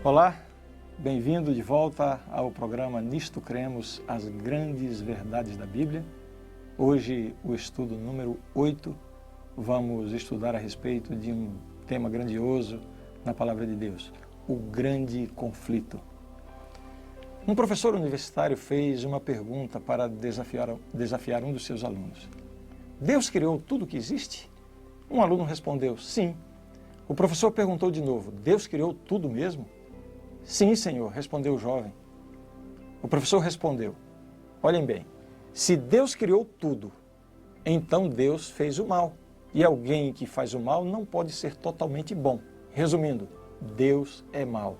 Olá, bem-vindo de volta ao programa Nisto Cremos, as grandes verdades da Bíblia. Hoje, o estudo número 8, vamos estudar a respeito de um tema grandioso na Palavra de Deus, o grande conflito. Um professor universitário fez uma pergunta para desafiar um dos seus alunos. Deus criou tudo o que existe? Um aluno respondeu, sim. O professor perguntou de novo, Deus criou tudo mesmo? Sim, senhor, respondeu o jovem. O professor respondeu, olhem bem, se Deus criou tudo, então Deus fez o mal. E alguém que faz o mal não pode ser totalmente bom. Resumindo, Deus é mau.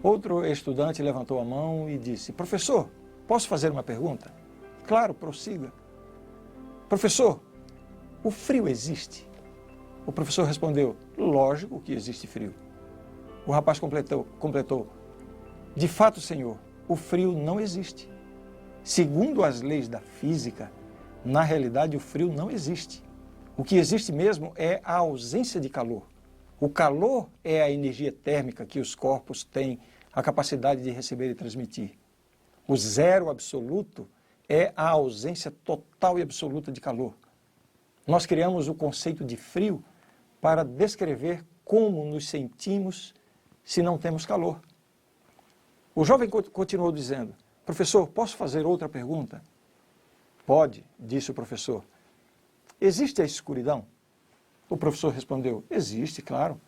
Outro estudante levantou a mão e disse, professor, posso fazer uma pergunta? Claro, prossiga. Professor, o frio existe? O professor respondeu, lógico que existe frio. O rapaz completou, de fato, senhor, o frio não existe. Segundo as leis da física, na realidade o frio não existe. O que existe mesmo é a ausência de calor. O calor é a energia térmica que os corpos têm a capacidade de receber e transmitir. O zero absoluto é a ausência total e absoluta de calor. Nós criamos o conceito de frio para descrever como nos sentimos se não temos calor. O jovem continuou dizendo, professor, posso fazer outra pergunta? Pode, disse o professor. Existe a escuridão? O professor respondeu, existe, claro.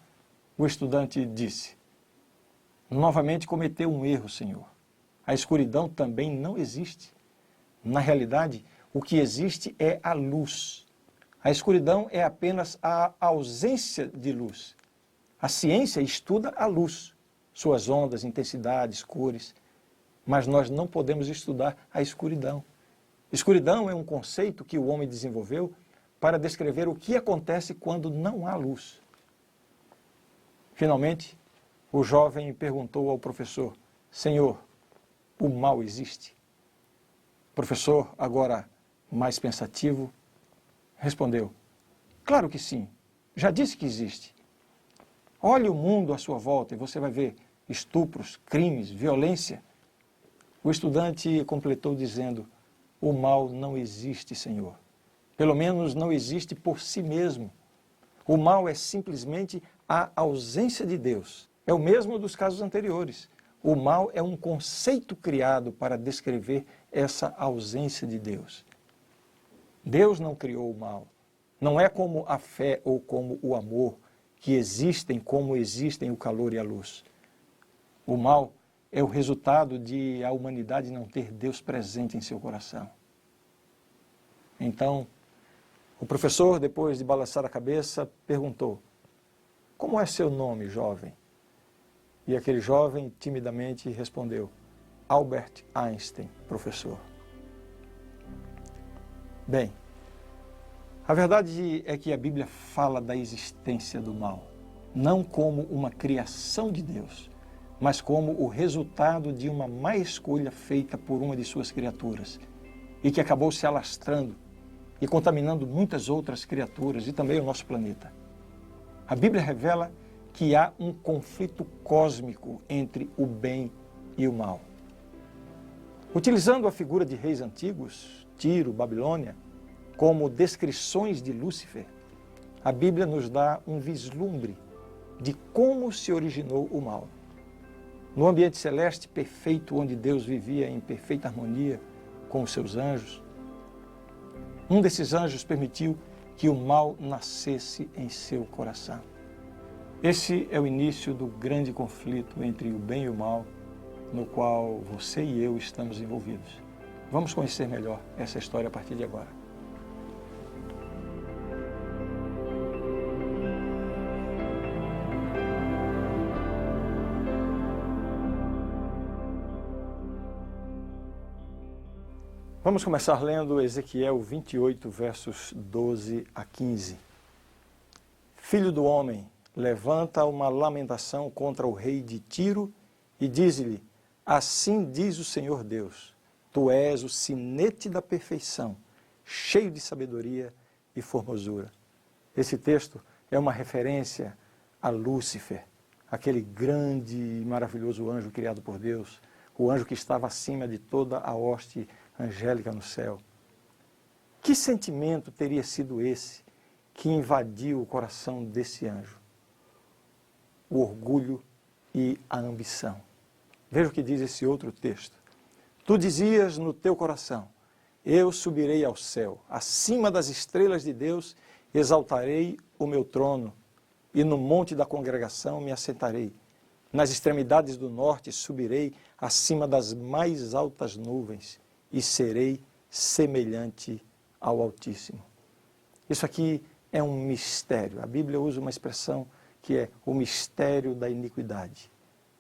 O estudante disse, novamente cometeu um erro, senhor. A escuridão também não existe. Na realidade, o que existe é a luz. A escuridão é apenas a ausência de luz. A ciência estuda a luz, suas ondas, intensidades, cores, mas nós não podemos estudar a escuridão. Escuridão é um conceito que o homem desenvolveu para descrever o que acontece quando não há luz. Finalmente, o jovem perguntou ao professor, senhor, o mal existe? O professor, agora mais pensativo, respondeu, claro que sim, já disse que existe. Olhe o mundo à sua volta e você vai ver estupros, crimes, violência. O estudante completou dizendo, o mal não existe, Senhor. Pelo menos não existe por si mesmo. O mal é simplesmente a ausência de Deus. É o mesmo dos casos anteriores. O mal é um conceito criado para descrever essa ausência de Deus. Deus não criou o mal. Não é como a fé ou como o amor, que existem como existem o calor e a luz. O mal é o resultado de a humanidade não ter Deus presente em seu coração. Então, o professor, depois de balançar a cabeça, perguntou, como é seu nome, jovem? E aquele jovem timidamente respondeu, Albert Einstein, professor. Bem, a verdade é que a Bíblia fala da existência do mal, não como uma criação de Deus, mas como o resultado de uma má escolha feita por uma de suas criaturas e que acabou se alastrando e contaminando muitas outras criaturas e também o nosso planeta. A Bíblia revela que há um conflito cósmico entre o bem e o mal. Utilizando a figura de reis antigos, Tiro, Babilônia, como descrições de Lúcifer, a Bíblia nos dá um vislumbre de como se originou o mal. No ambiente celeste perfeito, onde Deus vivia em perfeita harmonia com os seus anjos, um desses anjos permitiu que o mal nascesse em seu coração. Esse é o início do grande conflito entre o bem e o mal, no qual você e eu estamos envolvidos. Vamos conhecer melhor essa história a partir de agora. Vamos começar lendo Ezequiel 28, versos 12 a 15. Filho do homem, levanta uma lamentação contra o rei de Tiro e diz-lhe, assim diz o Senhor Deus, tu és o sinete da perfeição, cheio de sabedoria e formosura. Esse texto é uma referência a Lúcifer, aquele grande e maravilhoso anjo criado por Deus, o anjo que estava acima de toda a hoste angélica no céu. Que sentimento teria sido esse que invadiu o coração desse anjo? O orgulho e a ambição. Veja o que diz esse outro texto. Tu dizias no teu coração, eu subirei ao céu, acima das estrelas de Deus, exaltarei o meu trono, e no monte da congregação me assentarei. Nas extremidades do norte subirei acima das mais altas nuvens, e serei semelhante ao Altíssimo. Isso aqui é um mistério. A Bíblia usa uma expressão que é o mistério da iniquidade.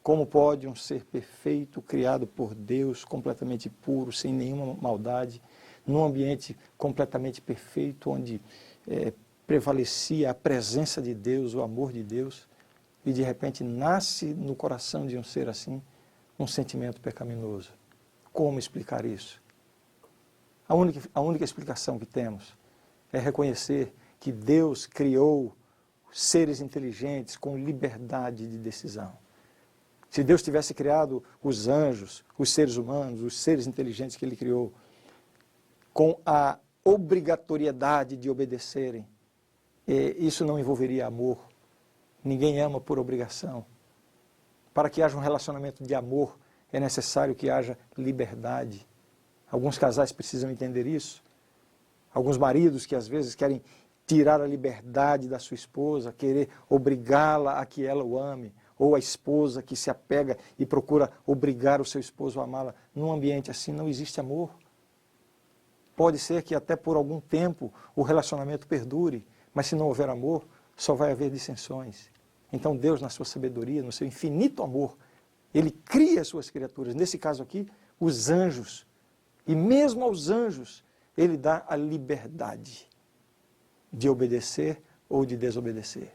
Como pode um ser perfeito, criado por Deus, completamente puro, sem nenhuma maldade, num ambiente completamente perfeito, onde prevalecia a presença de Deus, o amor de Deus, e de repente nasce no coração de um ser assim um sentimento pecaminoso? Como explicar isso? A única explicação que temos é reconhecer que Deus criou seres inteligentes com liberdade de decisão. Se Deus tivesse criado os anjos, os seres humanos, os seres inteligentes que Ele criou, com a obrigatoriedade de obedecerem, isso não envolveria amor. Ninguém ama por obrigação. Para que haja um relacionamento de amor, é necessário que haja liberdade. Alguns casais precisam entender isso. Alguns maridos que às vezes querem tirar a liberdade da sua esposa, querer obrigá-la a que ela o ame, ou a esposa que se apega e procura obrigar o seu esposo a amá-la. Num ambiente assim não existe amor. Pode ser que até por algum tempo o relacionamento perdure, mas se não houver amor, só vai haver dissensões. Então Deus, na sua sabedoria, no seu infinito amor, Ele cria as suas criaturas, nesse caso aqui, os anjos. E mesmo aos anjos, Ele dá a liberdade de obedecer ou de desobedecer.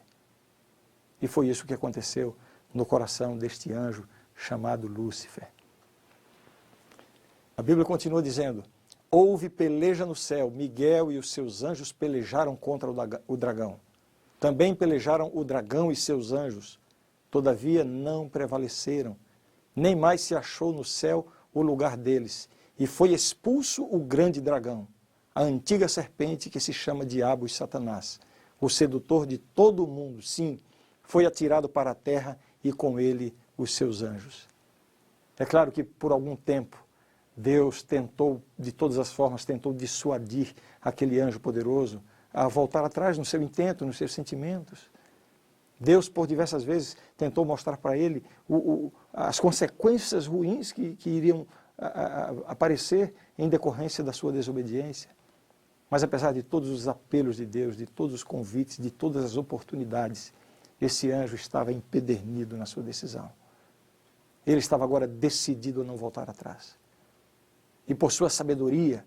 E foi isso que aconteceu no coração deste anjo chamado Lúcifer. A Bíblia continua dizendo, houve peleja no céu, Miguel e os seus anjos pelejaram contra o dragão. Também pelejaram o dragão e seus anjos, todavia não prevaleceram, nem mais se achou no céu o lugar deles, e foi expulso o grande dragão, a antiga serpente que se chama Diabo e Satanás, o sedutor de todo o mundo, sim, foi atirado para a terra e com ele os seus anjos. É claro que por algum tempo Deus tentou, de todas as formas, tentou dissuadir aquele anjo poderoso a voltar atrás no seu intento, nos seus sentimentos. Deus, por diversas vezes, tentou mostrar para ele as consequências ruins que iriam aparecer em decorrência da sua desobediência. Mas apesar de todos os apelos de Deus, de todos os convites, de todas as oportunidades, esse anjo estava empedernido na sua decisão. Ele estava agora decidido a não voltar atrás. E por sua sabedoria,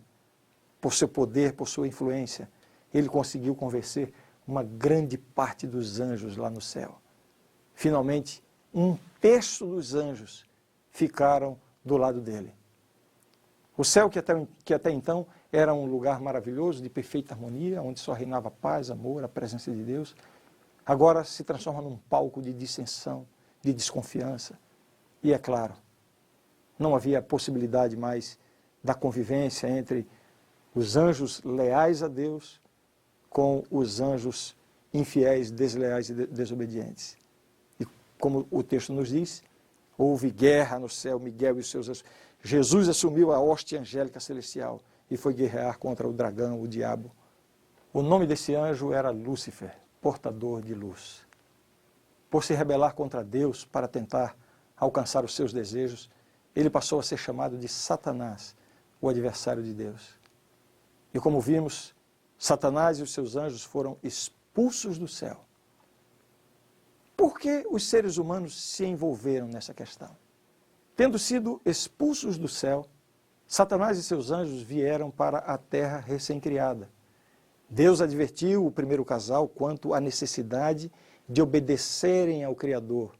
por seu poder, por sua influência, ele conseguiu convencer uma grande parte dos anjos lá no céu. Finalmente, 1/3 dos anjos ficaram do lado dele. O céu, que até então era um lugar maravilhoso, de perfeita harmonia, onde só reinava paz, amor, a presença de Deus, agora se transforma num palco de dissensão, de desconfiança. E é claro, não havia possibilidade mais da convivência entre os anjos leais a Deus com os anjos infiéis, desleais e desobedientes. E como o texto nos diz, houve guerra no céu, Miguel e os seus anjos. Jesus assumiu a hoste angélica celestial e foi guerrear contra o dragão, o diabo. O nome desse anjo era Lúcifer, portador de luz. Por se rebelar contra Deus para tentar alcançar os seus desejos, ele passou a ser chamado de Satanás, o adversário de Deus. E como vimos, Satanás e os seus anjos foram expulsos do céu. Por que os seres humanos se envolveram nessa questão? Tendo sido expulsos do céu, Satanás e seus anjos vieram para a terra recém-criada. Deus advertiu o primeiro casal quanto à necessidade de obedecerem ao Criador,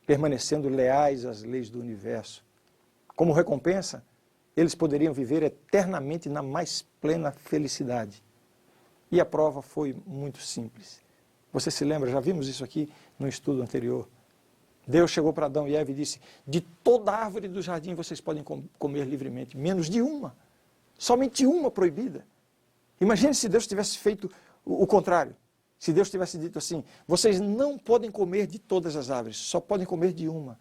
permanecendo leais às leis do universo. Como recompensa, eles poderiam viver eternamente na mais plena felicidade. E a prova foi muito simples. Você se lembra, já vimos isso aqui no estudo anterior. Deus chegou para Adão e Eva e disse: de toda árvore do jardim vocês podem comer livremente, menos de uma. Somente uma proibida. Imagine se Deus tivesse feito o contrário. Se Deus tivesse dito assim: vocês não podem comer de todas as árvores, só podem comer de uma.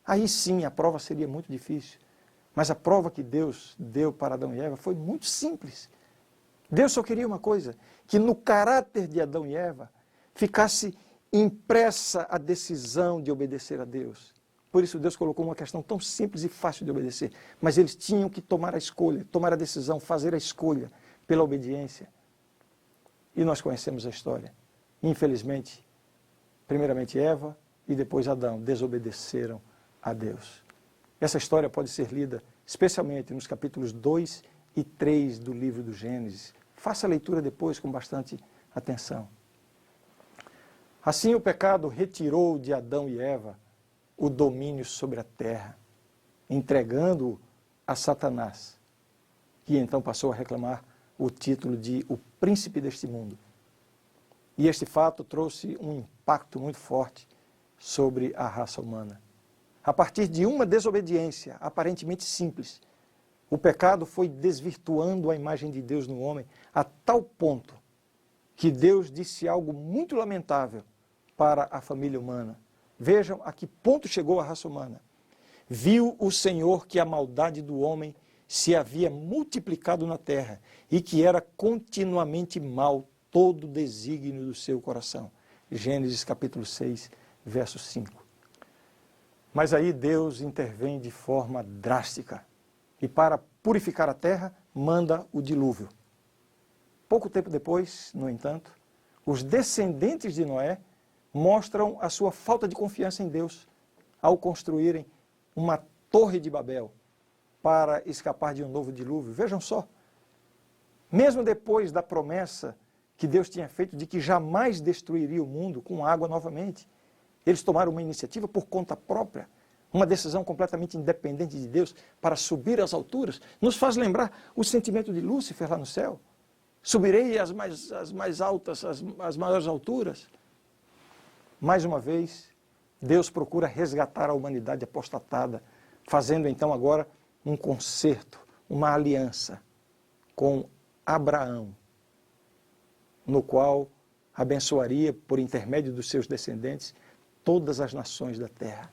Aí sim a prova seria muito difícil. Mas a prova que Deus deu para Adão e Eva foi muito simples. Deus só queria uma coisa: que no caráter de Adão e Eva ficasse impressa a decisão de obedecer a Deus. Por isso Deus colocou uma questão tão simples e fácil de obedecer. Mas eles tinham que tomar a escolha, tomar a decisão, fazer a escolha pela obediência. E nós conhecemos a história. Infelizmente, primeiramente Eva e depois Adão desobedeceram a Deus. Essa história pode ser lida especialmente nos capítulos 2 e 3 do livro do Gênesis. Faça a leitura depois com bastante atenção. Assim o pecado retirou de Adão e Eva o domínio sobre a terra, entregando-o a Satanás, que então passou a reclamar o título de o príncipe deste mundo. E este fato trouxe um impacto muito forte sobre a raça humana. A partir de uma desobediência aparentemente simples, o pecado foi desvirtuando a imagem de Deus no homem a tal ponto que Deus disse algo muito lamentável para a família humana. Vejam a que ponto chegou a raça humana. Viu o Senhor que a maldade do homem se havia multiplicado na terra e que era continuamente mal todo o desígnio do seu coração. Gênesis capítulo 6, verso 5. Mas aí Deus intervém de forma drástica e para purificar a terra manda o dilúvio. Pouco tempo depois, no entanto, os descendentes de Noé mostram a sua falta de confiança em Deus ao construírem uma torre de Babel para escapar de um novo dilúvio. Vejam só, mesmo depois da promessa que Deus tinha feito de que jamais destruiria o mundo com água novamente, eles tomaram uma iniciativa por conta própria, uma decisão completamente independente de Deus para subir às alturas. Nos faz lembrar o sentimento de Lúcifer lá no céu. Subirei às mais altas, às maiores alturas. Mais uma vez, Deus procura resgatar a humanidade apostatada, fazendo então agora um concerto, uma aliança com Abraão, no qual abençoaria, por intermédio dos seus descendentes, todas as nações da terra.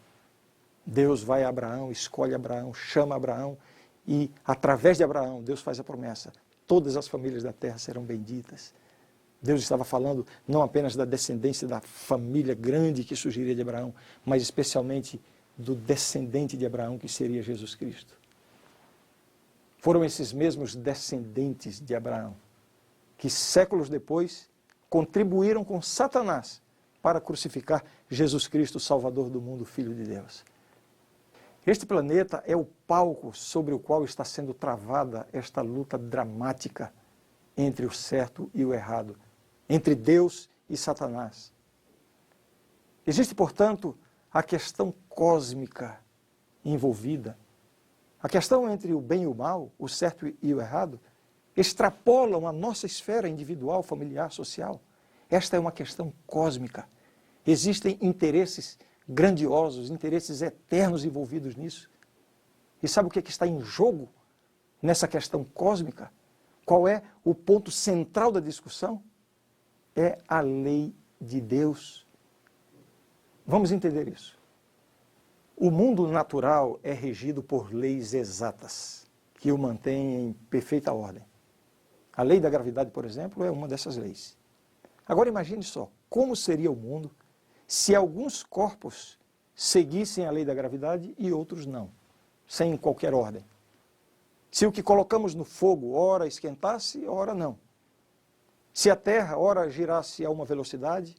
Deus vai a Abraão, escolhe Abraão, chama Abraão e, através de Abraão, Deus faz a promessa: todas as famílias da terra serão benditas. Deus estava falando não apenas da descendência da família grande que surgiria de Abraão, mas especialmente do descendente de Abraão, que seria Jesus Cristo. Foram esses mesmos descendentes de Abraão que, séculos depois, contribuíram com Satanás para crucificar Jesus Cristo, Salvador do mundo, Filho de Deus. Este planeta é o palco sobre o qual está sendo travada esta luta dramática entre o certo e o errado, entre Deus e Satanás. Existe, portanto, a questão cósmica envolvida. A questão entre o bem e o mal, o certo e o errado, extrapolam a nossa esfera individual, familiar, social. Esta é uma questão cósmica. Existem interesses grandiosos, interesses eternos envolvidos nisso. E sabe o que está em jogo nessa questão cósmica? Qual é o ponto central da discussão? É a lei de Deus. Vamos entender isso. O mundo natural é regido por leis exatas, que o mantêm em perfeita ordem. A lei da gravidade, por exemplo, é uma dessas leis. Agora imagine só, como seria o mundo se alguns corpos seguissem a lei da gravidade e outros não, sem qualquer ordem. Se o que colocamos no fogo, ora esquentasse, ora não. Se a Terra, ora girasse a uma velocidade,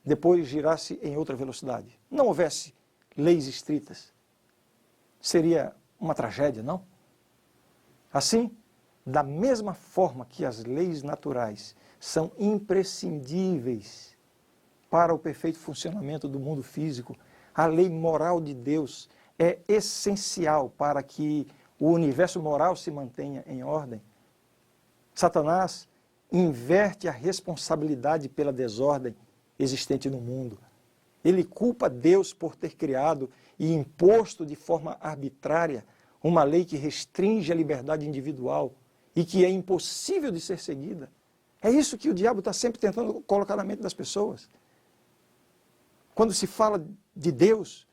depois girasse em outra velocidade. Não houvesse leis estritas. Seria uma tragédia, não? Assim, da mesma forma que as leis naturais são imprescindíveis para o perfeito funcionamento do mundo físico, a lei moral de Deus é essencial para que o universo moral se mantenha em ordem. Satanás inverte a responsabilidade pela desordem existente no mundo. Ele culpa Deus por ter criado e imposto de forma arbitrária uma lei que restringe a liberdade individual e que é impossível de ser seguida. É isso que o diabo está sempre tentando colocar na mente das pessoas. Quando se fala de Deus,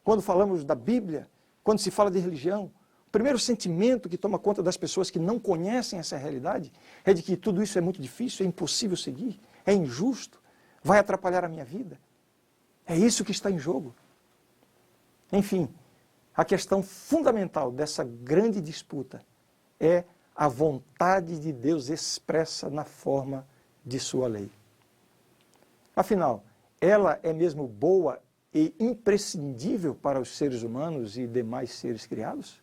quando falamos da Bíblia, quando se fala de religião, o primeiro sentimento que toma conta das pessoas que não conhecem essa realidade é de que tudo isso é muito difícil, é impossível seguir, é injusto, vai atrapalhar a minha vida. É isso que está em jogo. Enfim, a questão fundamental dessa grande disputa é a vontade de Deus expressa na forma de sua lei. Afinal, ela é mesmo boa e imprescindível para os seres humanos e demais seres criados?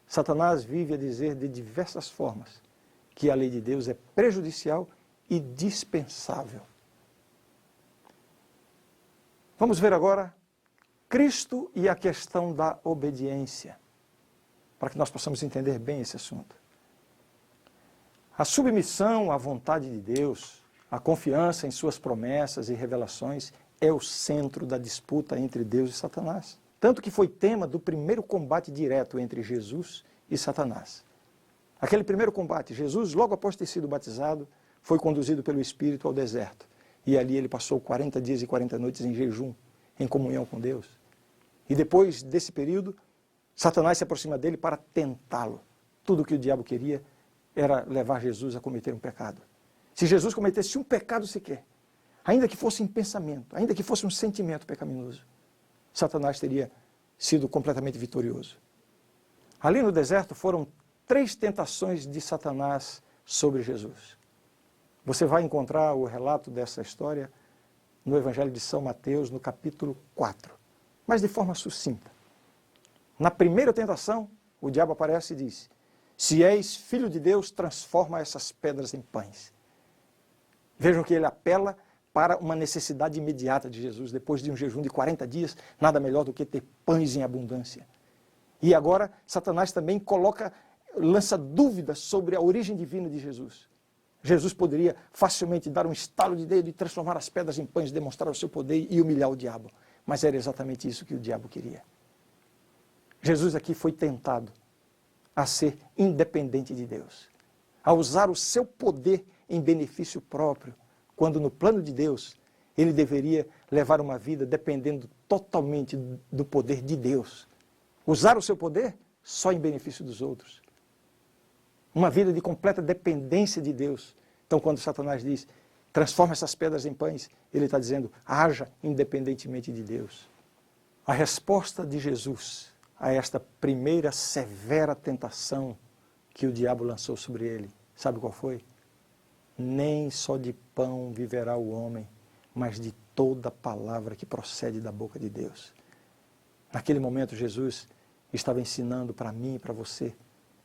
Satanás vive a dizer de diversas formas que a lei de Deus é prejudicial e dispensável. Vamos ver agora Cristo e a questão da obediência, para que nós possamos entender bem esse assunto. A submissão à vontade de Deus, a confiança em suas promessas e revelações é o centro da disputa entre Deus e Satanás. Tanto que foi tema do primeiro combate direto entre Jesus e Satanás. Aquele primeiro combate, Jesus, logo após ter sido batizado, foi conduzido pelo Espírito ao deserto. E ali ele passou 40 dias e 40 noites em jejum, em comunhão com Deus. E depois desse período, Satanás se aproxima dele para tentá-lo. Tudo o que o diabo queria era levar Jesus a cometer um pecado. Se Jesus cometesse um pecado sequer, ainda que fosse em pensamento, ainda que fosse um sentimento pecaminoso, Satanás teria sido completamente vitorioso. Ali no deserto foram 3 tentações de Satanás sobre Jesus. Você vai encontrar o relato dessa história no Evangelho de São Mateus, no capítulo 4, mas de forma sucinta. Na primeira tentação, o diabo aparece e diz: se és filho de Deus, transforma essas pedras em pães. Vejam que ele apela para uma necessidade imediata de Jesus. Depois de um jejum de 40 dias, nada melhor do que ter pães em abundância. E agora, Satanás também lança dúvidas sobre a origem divina de Jesus. Jesus poderia facilmente dar um estalo de dedo e transformar as pedras em pães, demonstrar o seu poder e humilhar o diabo. Mas era exatamente isso que o diabo queria. Jesus aqui foi tentado a ser independente de Deus, a usar o seu poder em benefício próprio, quando no plano de Deus ele deveria levar uma vida dependendo totalmente do poder de Deus. Usar o seu poder só em benefício dos outros. Uma vida de completa dependência de Deus. Então, quando Satanás diz, transforma essas pedras em pães, ele está dizendo, haja independentemente de Deus. A resposta de Jesus a esta primeira severa tentação que o diabo lançou sobre ele, sabe qual foi? Nem só de pão viverá o homem, mas de toda palavra que procede da boca de Deus. Naquele momento, Jesus estava ensinando para mim e para você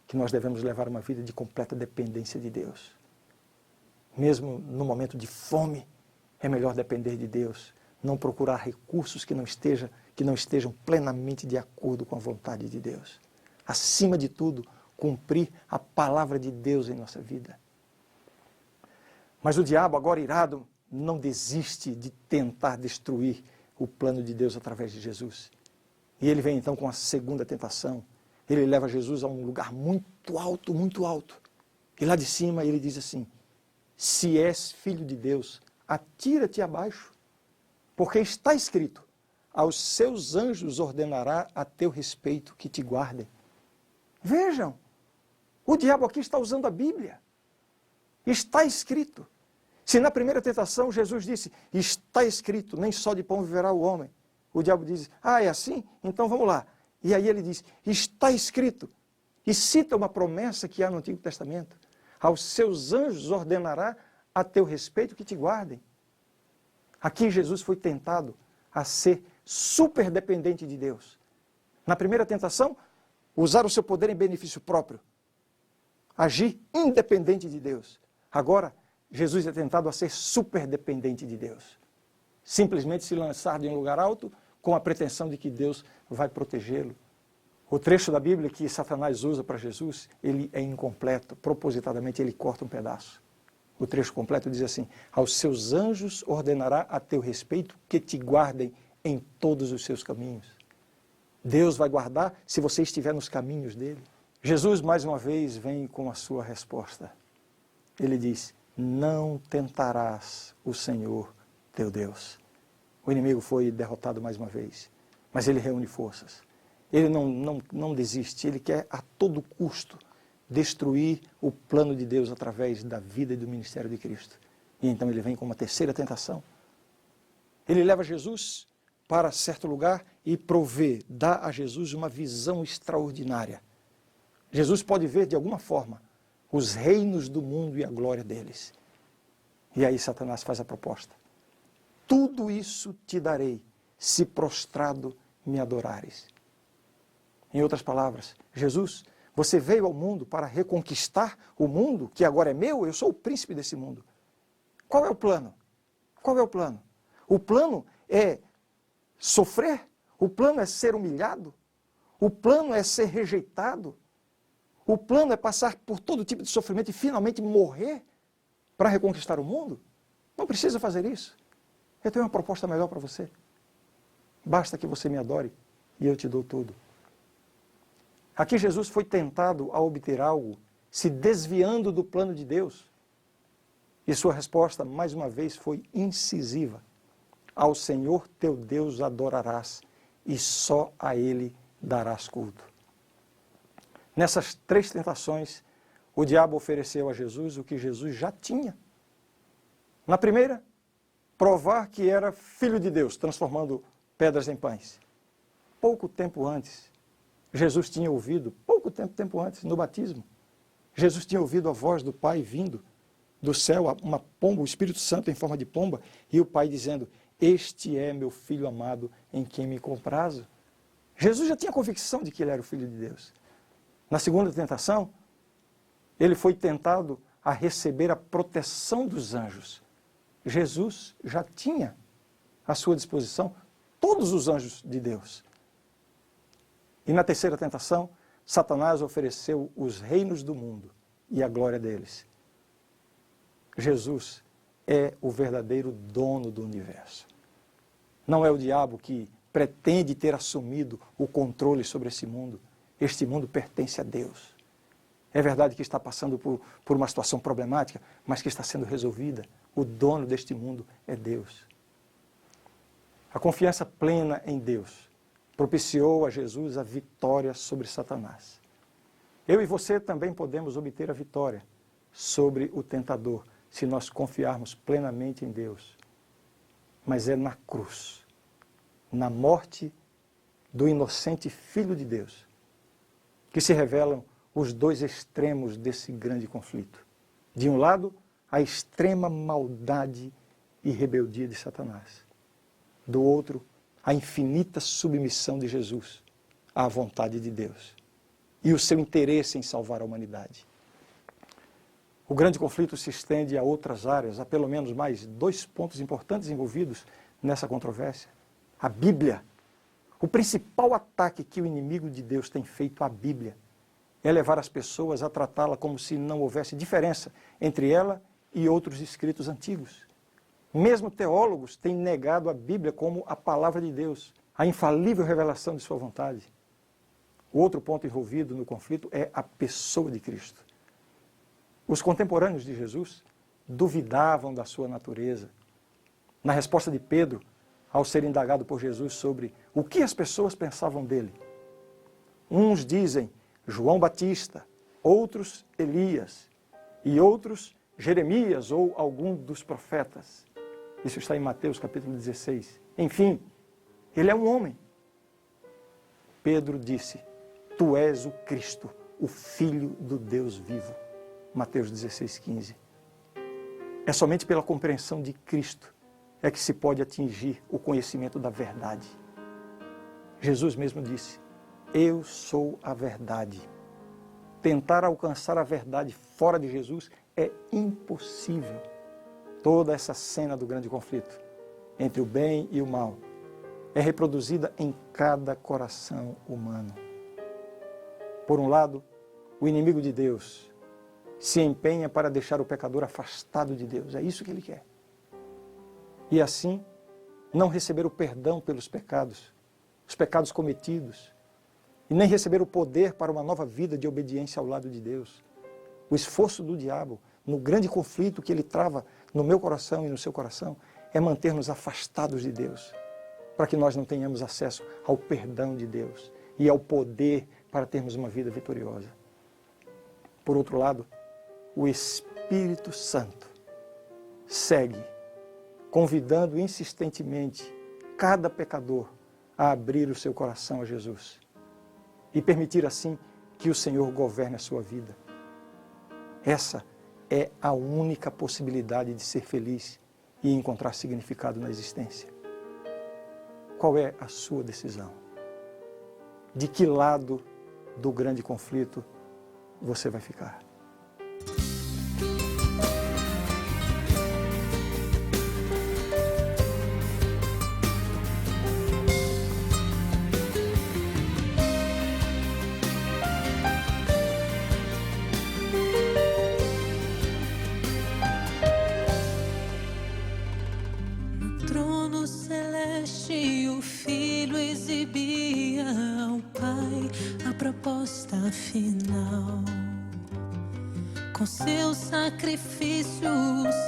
que nós devemos levar uma vida de completa dependência de Deus. Mesmo no momento de fome, é melhor depender de Deus, não procurar recursos que não estejam plenamente de acordo com a vontade de Deus. Acima de tudo, cumprir a palavra de Deus em nossa vida. Mas o diabo, agora irado, não desiste de tentar destruir o plano de Deus através de Jesus. E ele vem então com a segunda tentação. Ele leva Jesus a um lugar muito alto, muito alto. E lá de cima ele diz assim, se és filho de Deus, atira-te abaixo, porque está escrito, aos seus anjos ordenará a teu respeito que te guardem. Vejam, o diabo aqui está usando a Bíblia. Está escrito. Se na primeira tentação Jesus disse, está escrito, nem só de pão viverá o homem. O diabo diz, é assim? Então vamos lá. E aí ele diz, está escrito. E cita uma promessa que há no Antigo Testamento. Aos seus anjos ordenará a teu respeito que te guardem. Aqui Jesus foi tentado a ser super dependente de Deus. Na primeira tentação, usar o seu poder em benefício próprio. Agir independente de Deus. Agora, Jesus é tentado a ser super dependente de Deus. Simplesmente se lançar de um lugar alto com a pretensão de que Deus vai protegê-lo. O trecho da Bíblia que Satanás usa para Jesus, ele é incompleto. Propositadamente ele corta um pedaço. O trecho completo diz assim: aos seus anjos ordenará a teu respeito que te guardem em todos os seus caminhos. Deus vai guardar se você estiver nos caminhos dele. Jesus, mais uma vez, vem com a sua resposta. Ele diz: não tentarás o Senhor teu Deus. O inimigo foi derrotado mais uma vez, mas ele reúne forças. Ele não desiste, ele quer a todo custo destruir o plano de Deus através da vida e do ministério de Cristo. E então ele vem com uma terceira tentação. Ele leva Jesus para certo lugar e provê, dá a Jesus uma visão extraordinária. Jesus pode ver de alguma forma os reinos do mundo e a glória deles. E aí Satanás faz a proposta: tudo isso te darei, se prostrado me adorares. Em outras palavras, Jesus, você veio ao mundo para reconquistar o mundo, que agora é meu, eu sou o príncipe desse mundo. Qual é o plano? Qual é o plano? O plano é sofrer, o plano é ser humilhado, o plano é ser rejeitado, o plano é passar por todo tipo de sofrimento e finalmente morrer para reconquistar o mundo? Não precisa fazer isso. Eu tenho uma proposta melhor para você. Basta que você me adore e eu te dou tudo. Aqui Jesus foi tentado a obter algo, se desviando do plano de Deus. E sua resposta, mais uma vez, foi incisiva. Ao Senhor teu Deus adorarás, e só a Ele darás culto. Nessas três tentações, o diabo ofereceu a Jesus o que Jesus já tinha. Na primeira, provar que era filho de Deus, transformando pedras em pães. Pouco tempo antes, Jesus tinha ouvido, tempo antes, no batismo, Jesus tinha ouvido a voz do Pai vindo do céu, uma pomba, o Espírito Santo em forma de pomba, e o Pai dizendo: este é meu Filho amado em quem me comprazo. Jesus já tinha convicção de que ele era o Filho de Deus. Na segunda tentação, ele foi tentado a receber a proteção dos anjos. Jesus já tinha à sua disposição todos os anjos de Deus. E na terceira tentação, Satanás ofereceu os reinos do mundo e a glória deles. Jesus é o verdadeiro dono do universo. Não é o diabo que pretende ter assumido o controle sobre esse mundo. Este mundo pertence a Deus. É verdade que está passando por uma situação problemática, mas que está sendo resolvida. O dono deste mundo é Deus. A confiança plena em Deus propiciou a Jesus a vitória sobre Satanás. Eu e você também podemos obter a vitória sobre o tentador, se nós confiarmos plenamente em Deus. Mas é na cruz, na morte do inocente Filho de Deus, que se revelam os dois extremos desse grande conflito. De um lado, a extrema maldade e rebeldia de Satanás. Do outro, a infinita submissão de Jesus à vontade de Deus e o seu interesse em salvar a humanidade. O grande conflito se estende a outras áreas, há pelo menos mais 2 pontos importantes envolvidos nessa controvérsia. A Bíblia. O principal ataque que o inimigo de Deus tem feito à Bíblia é levar as pessoas a tratá-la como se não houvesse diferença entre ela e outros escritos antigos. Mesmo teólogos têm negado a Bíblia como a palavra de Deus, a infalível revelação de sua vontade. O outro ponto envolvido no conflito é a pessoa de Cristo. Os contemporâneos de Jesus duvidavam da sua natureza. Na resposta de Pedro, ao ser indagado por Jesus sobre o que as pessoas pensavam dele, uns dizem João Batista, outros Elias e outros Jeremias ou algum dos profetas. Isso está em Mateus capítulo 16. Enfim, ele é um homem. Pedro disse: tu és o Cristo, o Filho do Deus vivo. Mateus 16:15. É somente pela compreensão de Cristo é que se pode atingir o conhecimento da verdade. Jesus mesmo disse: eu sou a verdade. Tentar alcançar a verdade fora de Jesus é impossível. Toda essa cena do grande conflito entre o bem e o mal é reproduzida em cada coração humano. Por um lado, o inimigo de Deus se empenha para deixar o pecador afastado de Deus. É isso que ele quer. E assim, não receber o perdão pelos pecados, os pecados cometidos, e nem receber o poder para uma nova vida de obediência ao lado de Deus. O esforço do diabo, no grande conflito que ele trava no meu coração e no seu coração, é manter-nos afastados de Deus, para que nós não tenhamos acesso ao perdão de Deus e ao poder para termos uma vida vitoriosa. Por outro lado, o Espírito Santo segue convidando insistentemente cada pecador a abrir o seu coração a Jesus e permitir assim que o Senhor governe a sua vida. Essa é a única possibilidade de ser feliz e encontrar significado na existência. Qual é a sua decisão? De que lado do grande conflito você vai ficar? Final, com seu sacrifício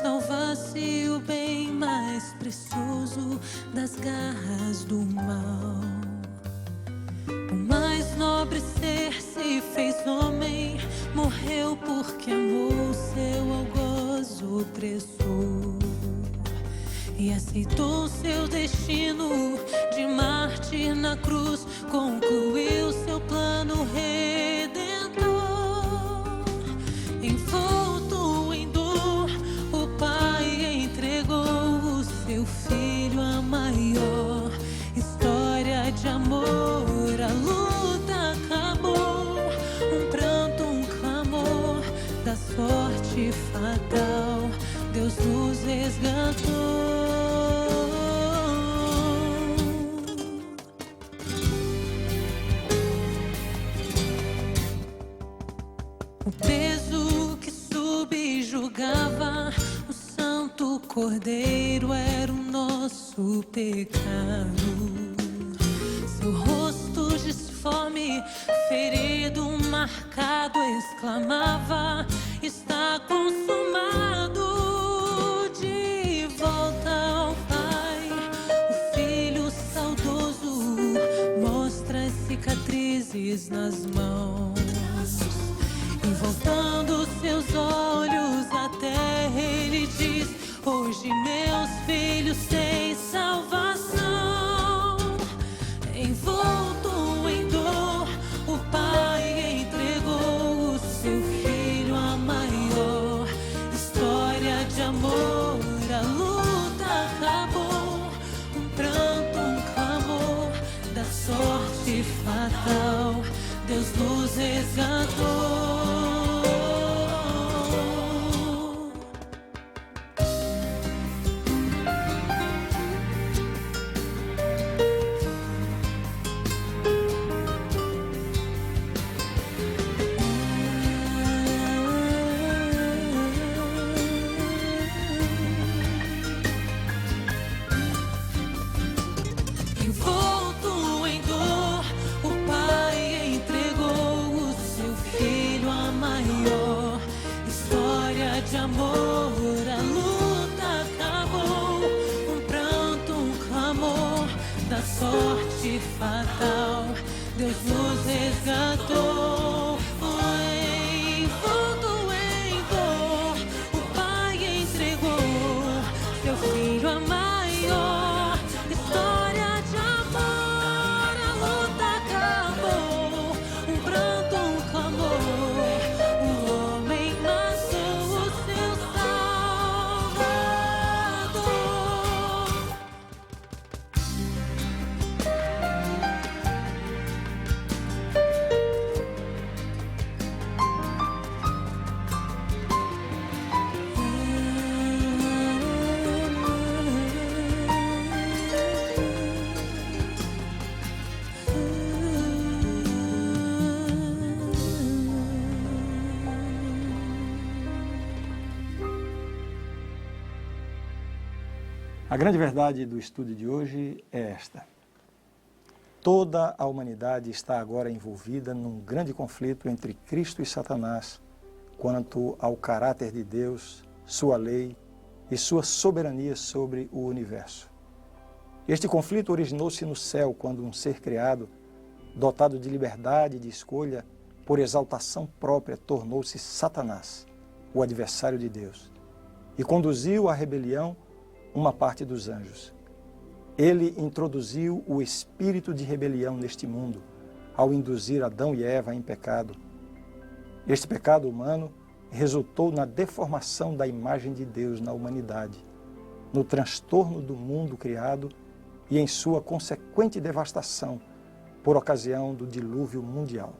salvasse o bem mais precioso das garras do mal. O mais nobre ser se fez homem, morreu porque amou seu algoz opressor e aceitou seu destino de mártir na cruz, concluiu seu plano redentor. Envolto em dor, o Pai entregou o seu Filho a maior história de amor. A luta acabou, um pranto, um clamor da sorte fatal, Deus nos resgatou. O peso que subjugava o Santo Cordeiro era o nosso pecado. Seu rosto disforme, ferido, marcado, exclamava: está consumado. De volta ao Pai, o Filho saudoso mostra as cicatrizes nas mãos. E voltando seus olhos à terra, ele diz: hoje meus filhos têm salvação. Envolto em dor, o Pai entregou o seu Filho a maior história de amor. A luta acabou, um pranto, um clamor da sorte fatal, Deus nos resgatou. Envolto em dor, o Pai entregou o seu Filho a maior história de amor. A luta acabou, um pranto, um clamor da sorte fatal, Deus nos resgatou. Envolto em dor, o Pai entregou seu Filho a maior história de amor. A luta acabou, um pranto, um clamor, o homem nasceu o seu Salvador. A grande verdade do estudo de hoje é esta. Toda a humanidade está agora envolvida num grande conflito entre Cristo e Satanás quanto ao caráter de Deus, sua lei e sua soberania sobre o universo. Este conflito originou-se no céu quando um ser criado, dotado de liberdade e de escolha, por exaltação própria, tornou-se Satanás, o adversário de Deus, e conduziu à rebelião uma parte dos anjos. Ele introduziu o espírito de rebelião neste mundo, ao induzir Adão e Eva em pecado. Este pecado humano resultou na deformação da imagem de Deus na humanidade, no transtorno do mundo criado e em sua consequente devastação por ocasião do dilúvio mundial.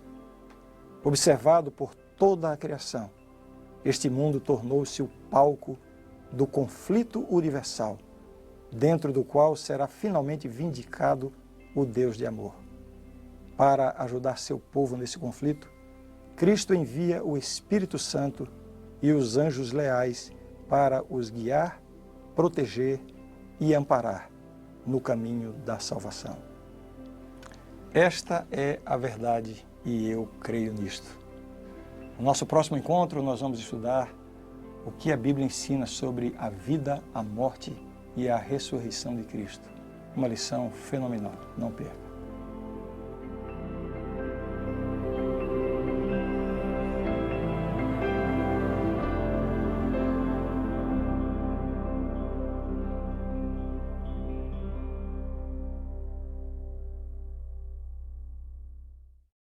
Observado por toda a criação, este mundo tornou-se o palco do conflito universal, dentro do qual será finalmente vindicado o Deus de amor. Para ajudar seu povo nesse conflito, Cristo envia o Espírito Santo e os anjos leais para os guiar, proteger e amparar no caminho da salvação. Esta é a verdade e eu creio nisto. No nosso próximo encontro, nós vamos estudar o que a Bíblia ensina sobre a vida, a morte e a ressurreição de Cristo. Uma lição fenomenal. Não perca.